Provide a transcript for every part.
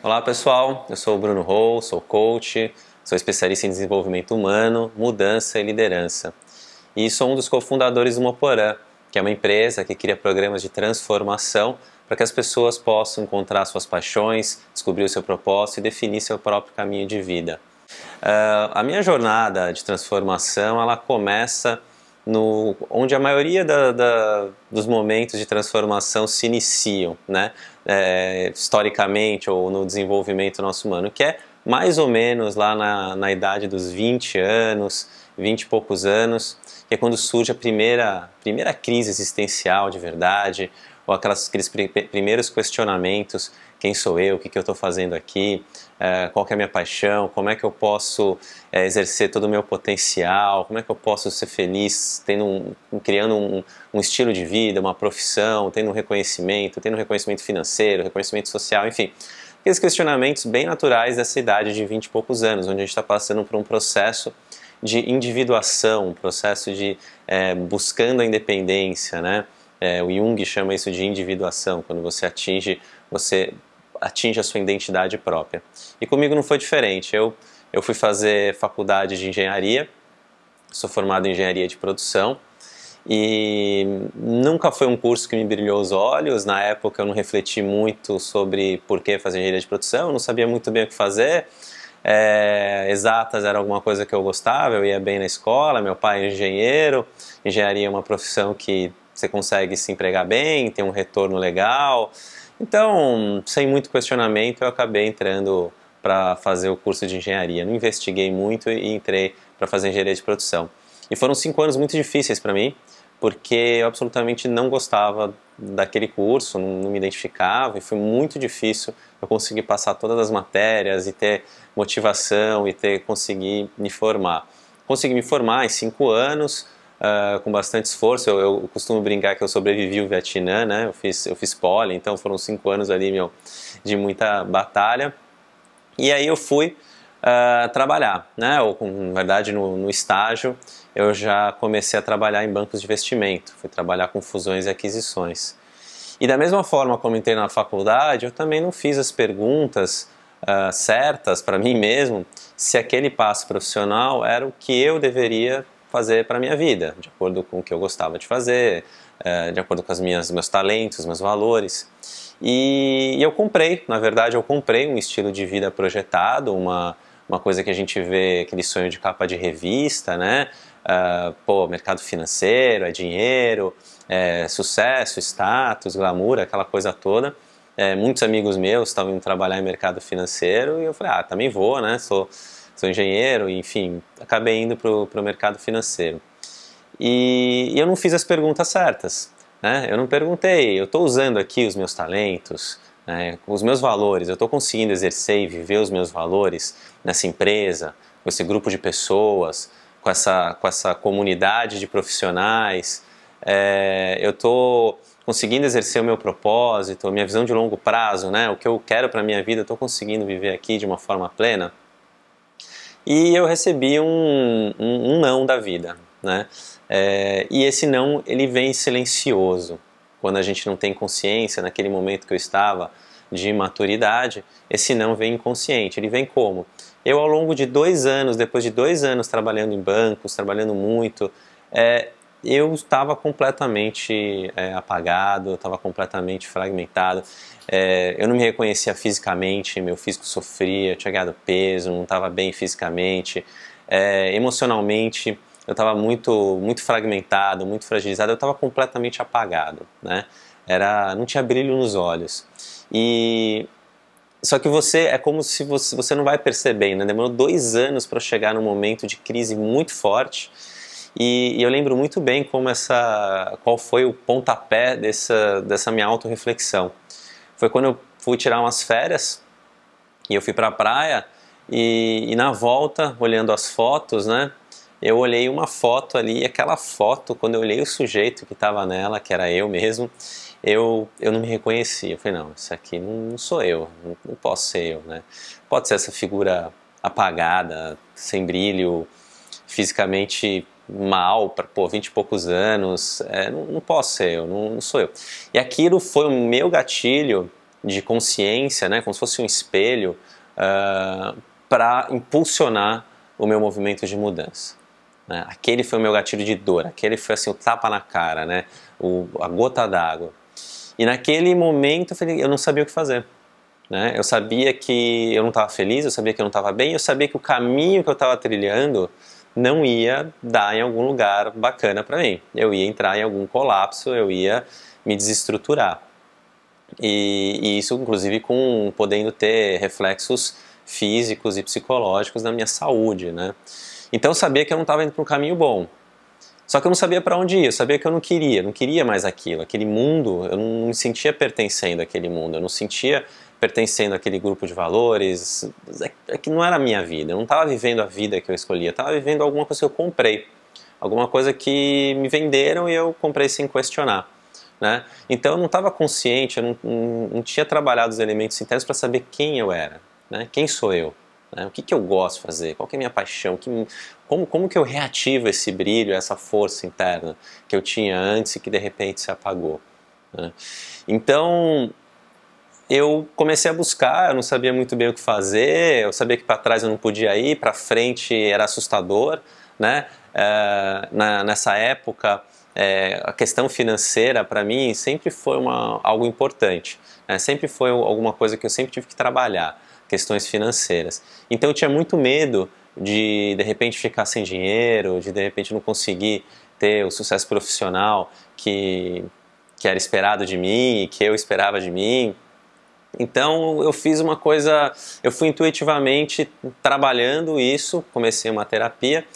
Olá pessoal, eu sou o Bruno Hou, sou coach, sou especialista em desenvolvimento humano, mudança e liderança. E sou um dos cofundadores do Moporã, que é uma empresa que cria programas de transformação para que as pessoas possam encontrar suas paixões, descobrir o seu propósito e definir seu próprio caminho de vida. A minha jornada de transformação ela começa onde a maioria dos momentos de transformação se iniciam, né? Historicamente ou no desenvolvimento do nosso humano, que é mais ou menos lá na idade dos 20 anos, 20 e poucos anos, que é quando surge a primeira crise existencial de verdade, ou aqueles primeiros questionamentos: quem sou eu, o que eu estou fazendo aqui, qual que é a minha paixão, como é que eu posso exercer todo o meu potencial, como é que eu posso ser feliz criando um estilo de vida, uma profissão, tendo um reconhecimento financeiro, reconhecimento social, enfim. Aqueles questionamentos bem naturais dessa idade de 20 e poucos anos, onde a gente está passando por um processo de individuação, um processo de buscando a independência, né? O Jung chama isso de individuação, quando você atinge a sua identidade própria. E comigo não foi diferente. Eu fui fazer faculdade de engenharia, sou formado em engenharia de produção, e nunca foi um curso que me brilhou os olhos. Na época eu não refleti muito sobre por que fazer engenharia de produção, eu não sabia muito bem o que fazer. Exatas era alguma coisa que eu gostava, eu ia bem na escola, meu pai é engenheiro, engenharia é uma profissão que você consegue se empregar bem, tem um retorno legal. Então, sem muito questionamento, eu acabei entrando para fazer o curso de engenharia. Não investiguei muito e entrei para fazer engenharia de produção. E foram 5 anos muito difíceis para mim, porque eu absolutamente não gostava daquele curso, não me identificava, e foi muito difícil eu conseguir passar todas as matérias e ter motivação e conseguir me formar. Consegui me formar em 5 anos, com bastante esforço. Eu costumo brincar que eu sobrevivi o Vietnã, né? Eu fiz poli, então foram 5 anos ali de muita batalha. E aí eu fui trabalhar, né? Ou, na verdade, no estágio, eu já comecei a trabalhar em bancos de investimento. Fui trabalhar com fusões e aquisições. E da mesma forma como entrei na faculdade, eu também não fiz as perguntas certas para mim mesmo se aquele passo profissional era o que eu deveria fazer para a minha vida, de acordo com o que eu gostava de fazer, de acordo com meus talentos, meus valores. E eu comprei, na verdade eu comprei um estilo de vida projetado, uma coisa que a gente vê, aquele sonho de capa de revista, né? Mercado financeiro, é dinheiro, sucesso, status, glamour, aquela coisa toda. Muitos amigos meus estavam indo trabalhar em mercado financeiro e eu falei, também vou, né? Sou engenheiro, enfim, acabei indo para o mercado financeiro. E eu não fiz as perguntas certas, né? Eu não perguntei, eu estou usando aqui os meus talentos, né, os meus valores, eu estou conseguindo exercer e viver os meus valores nessa empresa, com esse grupo de pessoas, com essa comunidade de profissionais, eu estou conseguindo exercer o meu propósito, a minha visão de longo prazo, né, o que eu quero para a minha vida, eu estou conseguindo viver aqui de uma forma plena. E eu recebi um não da vida, né? E esse não, ele vem silencioso. Quando a gente não tem consciência, naquele momento que eu estava de maturidade, esse não vem inconsciente. Ele vem como? Eu, ao longo de 2 anos, depois de 2 anos trabalhando em bancos, trabalhando muito, eu estava completamente apagado, eu estava completamente fragmentado. Eu não me reconhecia fisicamente, meu físico sofria, eu tinha ganhado peso, não estava bem fisicamente. Emocionalmente, eu estava muito fragmentado, muito fragilizado, eu estava completamente apagado, né? Não tinha brilho nos olhos. Só que é como se você não vai percebendo, né? Demorou 2 anos para chegar num momento de crise muito forte. E eu lembro muito bem qual foi o pontapé dessa minha autorreflexão. Foi quando eu fui tirar umas férias e eu fui para a praia e na volta, olhando as fotos, né? Eu olhei uma foto ali e aquela foto, quando eu olhei o sujeito que estava nela, que era eu mesmo, eu não me reconheci. Eu falei, não, isso aqui não sou eu, não posso ser eu, né? Pode ser essa figura apagada, sem brilho, fisicamente mal, 20 e poucos anos, não posso ser eu, não sou eu. E aquilo foi o meu gatilho de consciência, né, como se fosse um espelho, para impulsionar o meu movimento de mudança. Né? Aquele foi o meu gatilho de dor, aquele foi assim, o tapa na cara, né? A gota d'água. E naquele momento eu não sabia o que fazer. Né? Eu sabia que eu não estava feliz, eu sabia que eu não estava bem, eu sabia que o caminho que eu estava trilhando não ia dar em algum lugar bacana para mim. Eu ia entrar em algum colapso, eu ia me desestruturar. E isso, inclusive, podendo ter reflexos físicos e psicológicos na minha saúde, né? Então eu sabia que eu não estava indo para um caminho bom. Só que eu não sabia para onde ir, eu sabia que eu não queria mais aquilo. Aquele mundo, eu não me sentia pertencendo àquele mundo, eu não sentia pertencendo àquele grupo de valores. É que não era a minha vida, eu não estava vivendo a vida que eu escolhia, eu estava vivendo alguma coisa que eu comprei. Alguma coisa que me venderam e eu comprei sem questionar. Né? Então eu não estava consciente, eu não tinha trabalhado os elementos internos para saber quem eu era, né? Quem sou eu, né? O que eu gosto de fazer, qual que é a minha paixão, como que eu reativo esse brilho, essa força interna que eu tinha antes e que de repente se apagou. Né? Então eu comecei a buscar, eu não sabia muito bem o que fazer, eu sabia que para trás eu não podia ir, para frente era assustador, né? Nessa época a questão financeira para mim sempre foi algo importante, né? Sempre foi alguma coisa que eu sempre tive que trabalhar, questões financeiras. Então eu tinha muito medo de repente ficar sem dinheiro, de repente não conseguir ter o sucesso profissional que era esperado de mim e que eu esperava de mim. Então eu fiz uma coisa, eu fui intuitivamente trabalhando isso, comecei uma terapia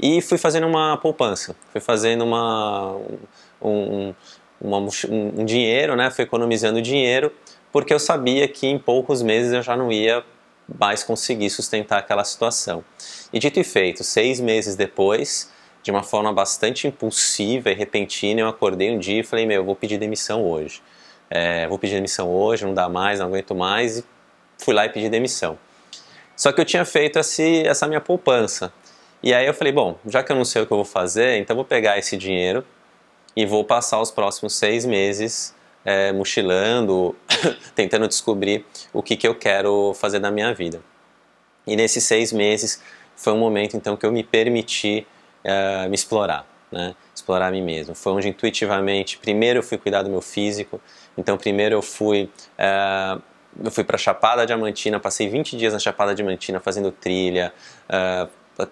e fui fazendo uma poupança, fui fazendo um dinheiro, né? Fui economizando dinheiro, porque eu sabia que em poucos meses eu já não ia mais conseguir sustentar aquela situação. E dito e feito, 6 meses depois, de uma forma bastante impulsiva e repentina, eu acordei um dia e falei, eu vou pedir demissão hoje. Vou pedir demissão hoje, não dá mais, não aguento mais, e fui lá e pedi demissão. Só que eu tinha feito essa minha poupança. E aí eu falei, bom, já que eu não sei o que eu vou fazer, então eu vou pegar esse dinheiro e vou passar os próximos 6 meses mochilando, tentando descobrir o que eu quero fazer da minha vida. E nesses 6 meses foi um momento então que eu me permiti me explorar, né? Explorar a mim mesmo. Foi onde intuitivamente, primeiro eu fui cuidar do meu físico, então primeiro eu fui para a Chapada Diamantina, passei 20 dias na Chapada Diamantina fazendo trilha,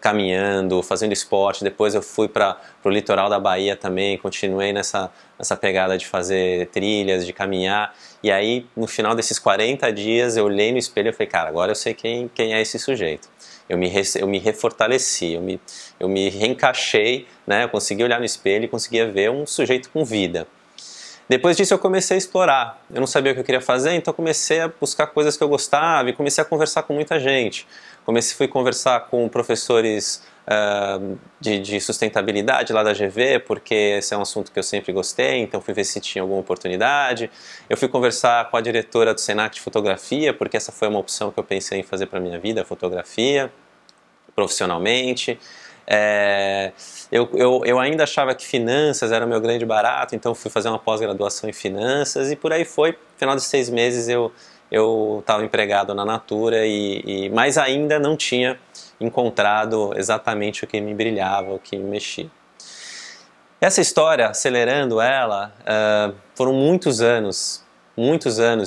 caminhando, fazendo esporte. Depois eu fui para o litoral da Bahia também, continuei nessa pegada de fazer trilhas, de caminhar. E aí, no final desses 40 dias, eu olhei no espelho e falei, cara, agora eu sei quem é esse sujeito. Eu me refortaleci, eu me reencaixei, né? Eu consegui olhar no espelho e conseguia ver um sujeito com vida. Depois disso eu comecei a explorar, eu não sabia o que eu queria fazer, então comecei a buscar coisas que eu gostava e comecei a conversar com muita gente. Fui conversar com professores de sustentabilidade lá da GV, porque esse é um assunto que eu sempre gostei, então fui ver se tinha alguma oportunidade. Eu fui conversar com a diretora do Senac de fotografia, porque essa foi uma opção que eu pensei em fazer para a minha vida, a fotografia, profissionalmente. Eu ainda achava que finanças era o meu grande barato, então fui fazer uma pós-graduação em finanças e por aí foi. No final de 6 meses eu estava empregado na Natura, mas ainda não tinha encontrado exatamente o que me brilhava, o que me mexia. Essa história, acelerando ela, foram muitos anos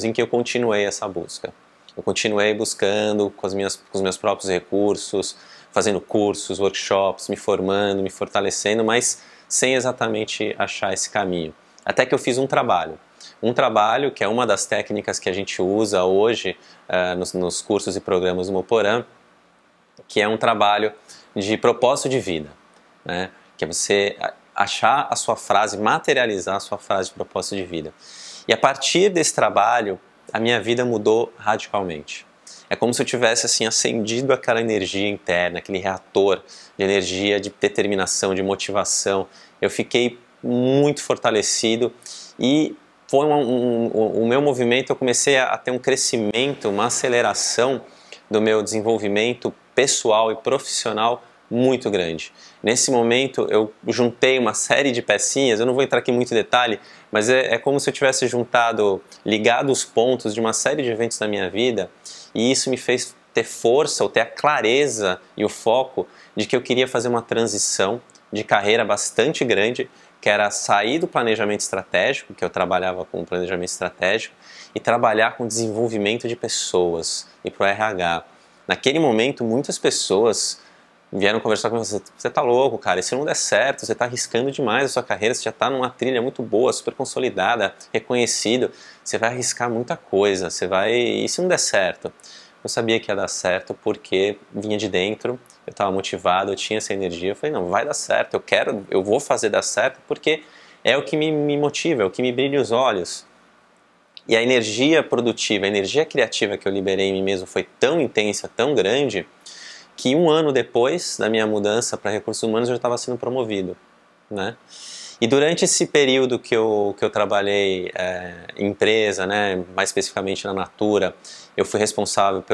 em que eu continuei essa busca. Eu continuei buscando com os meus próprios recursos, fazendo cursos, workshops, me formando, me fortalecendo, mas sem exatamente achar esse caminho. Até que eu fiz um trabalho que é uma das técnicas que a gente usa hoje nos cursos e programas do Moporã, que é um trabalho de propósito de vida, né? Que é você achar a sua frase, materializar a sua frase de propósito de vida. E a partir desse trabalho, a minha vida mudou radicalmente. É como se eu tivesse assim acendido aquela energia interna, aquele reator de energia, de determinação, de motivação. Eu fiquei muito fortalecido e foi o meu movimento, eu comecei a ter um crescimento, uma aceleração do meu desenvolvimento pessoal e profissional muito grande. Nesse momento eu juntei uma série de pecinhas, eu não vou entrar aqui muito em detalhe, mas é como se eu tivesse ligado os pontos de uma série de eventos da minha vida, e isso me fez ter força ou ter a clareza e o foco de que eu queria fazer uma transição de carreira bastante grande, que era sair do planejamento estratégico, que eu trabalhava com planejamento estratégico, e trabalhar com desenvolvimento de pessoas e para o RH. Naquele momento, muitas pessoas vieram conversar comigo: você tá louco, cara, e se não der certo, você tá arriscando demais a sua carreira, você já tá numa trilha muito boa, super consolidada, reconhecido, você vai arriscar muita coisa, e se não der certo? Eu sabia que ia dar certo porque vinha de dentro, eu estava motivado, eu tinha essa energia, eu falei, não, vai dar certo, eu vou fazer dar certo porque é o que me motiva, é o que me brilha os olhos. E a energia produtiva, a energia criativa que eu liberei em mim mesmo foi tão intensa, tão grande, que 1 ano depois da minha mudança para recursos humanos eu já estava sendo promovido, né? E durante esse período que eu trabalhei em empresa, né, mais especificamente na Natura, eu fui responsável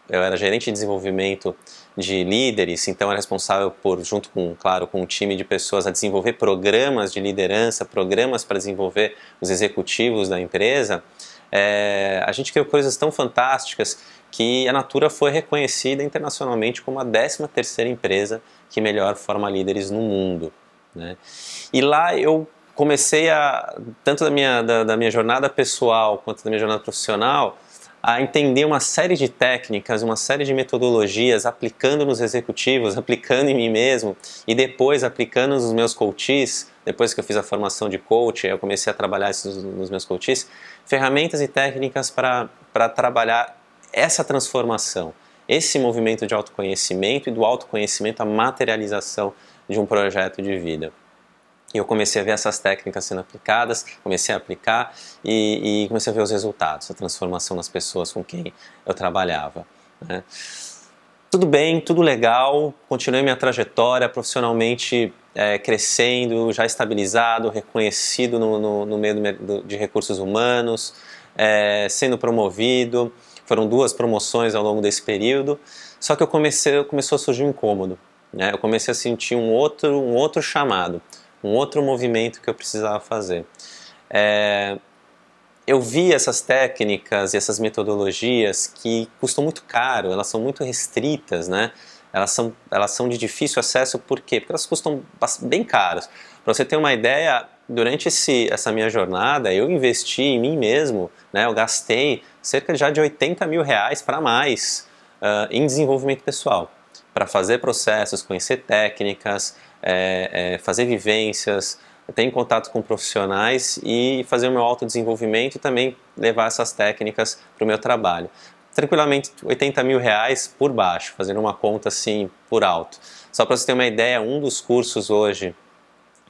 eu era gerente de desenvolvimento de líderes, então eu era responsável junto com, claro, com um time de pessoas, a desenvolver programas de liderança, programas para desenvolver os executivos da empresa. A gente criou coisas tão fantásticas que a Natura foi reconhecida internacionalmente como a 13ª empresa que melhor forma líderes no mundo, né? E lá eu comecei tanto da minha jornada pessoal quanto da minha jornada profissional, a entender uma série de técnicas, uma série de metodologias, aplicando nos executivos, aplicando em mim mesmo e depois aplicando nos meus coaches. Depois que eu fiz a formação de coach, eu comecei a trabalhar isso nos meus coaches, ferramentas e técnicas para trabalhar essa transformação, esse movimento de autoconhecimento e do autoconhecimento a materialização de um projeto de vida. E eu comecei a ver essas técnicas sendo aplicadas, comecei a aplicar e comecei a ver os resultados, a transformação nas pessoas com quem eu trabalhava, né? Tudo bem, tudo legal, continuei minha trajetória profissionalmente crescendo, já estabilizado, reconhecido no meio de recursos humanos, sendo promovido. Foram 2 promoções ao longo desse período, só que começou a surgir um incômodo, né? Eu comecei a sentir um outro chamado, um outro movimento que eu precisava fazer. Eu vi essas técnicas e essas metodologias que custam muito caro, elas são muito restritas, né? Elas são de difícil acesso, por quê? Porque elas custam bem caros. Para você ter uma ideia, durante essa minha jornada, eu investi em mim mesmo, né? Eu gastei cerca já de R$80 mil para mais em desenvolvimento pessoal, para fazer processos, conhecer técnicas, fazer vivências, ter em contato com profissionais e fazer o meu autodesenvolvimento e também levar essas técnicas para o meu trabalho. Tranquilamente R$80 mil por baixo, fazendo uma conta assim por alto. Só para você ter uma ideia, um dos cursos hoje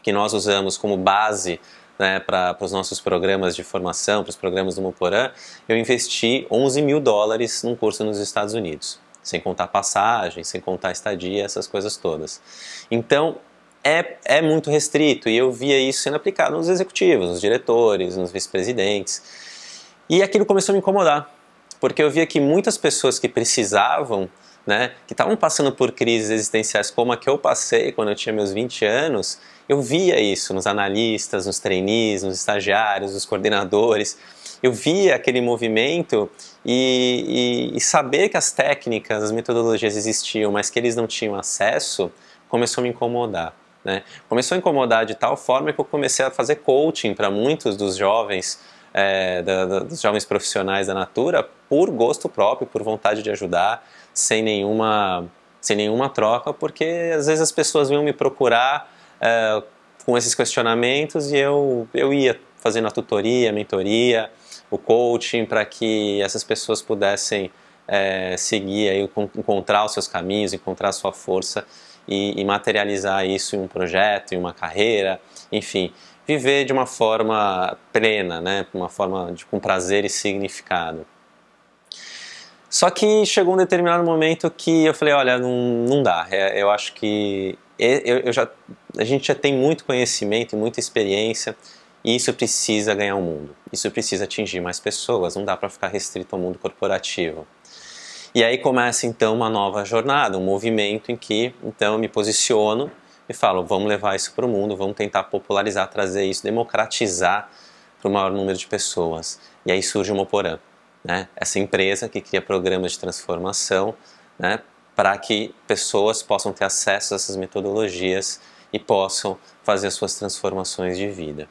que nós usamos como base, né, para os nossos programas de formação, para os programas do Muporã, eu investi $11 mil num curso nos Estados Unidos, sem contar passagem, sem contar estadia, essas coisas todas. Então, é muito restrito e eu via isso sendo aplicado nos executivos, nos diretores, nos vice-presidentes. E aquilo começou a me incomodar, porque eu via que muitas pessoas que precisavam, né, que estavam passando por crises existenciais como a que eu passei quando eu tinha meus 20 anos, eu via isso nos analistas, nos trainees, nos estagiários, nos coordenadores. Eu via aquele movimento e saber que as técnicas, as metodologias existiam, mas que eles não tinham acesso, começou a me incomodar, né? Começou a incomodar de tal forma que eu comecei a fazer coaching para muitos dos jovens, dos jovens profissionais da Natura, por gosto próprio, por vontade de ajudar, sem nenhuma troca, porque às vezes as pessoas vinham me procurar com esses questionamentos e eu ia fazendo a tutoria, a mentoria, o coaching para que essas pessoas pudessem seguir, aí, encontrar os seus caminhos, encontrar a sua força e materializar isso em um projeto, em uma carreira, enfim, viver de uma forma plena, né, uma forma com prazer e significado. Só que chegou um determinado momento que eu falei, olha, não dá, eu acho que a gente já tem muito conhecimento e muita experiência e isso precisa ganhar o mundo, isso precisa atingir mais pessoas, não dá para ficar restrito ao mundo corporativo. E aí começa então uma nova jornada, um movimento em que então eu me posiciono e falo, vamos levar isso para o mundo, vamos tentar popularizar, trazer isso, democratizar para o maior número de pessoas. E aí surge o Moporã, né? Essa empresa que cria programas de transformação, né, para que pessoas possam ter acesso a essas metodologias e possam fazer as suas transformações de vida.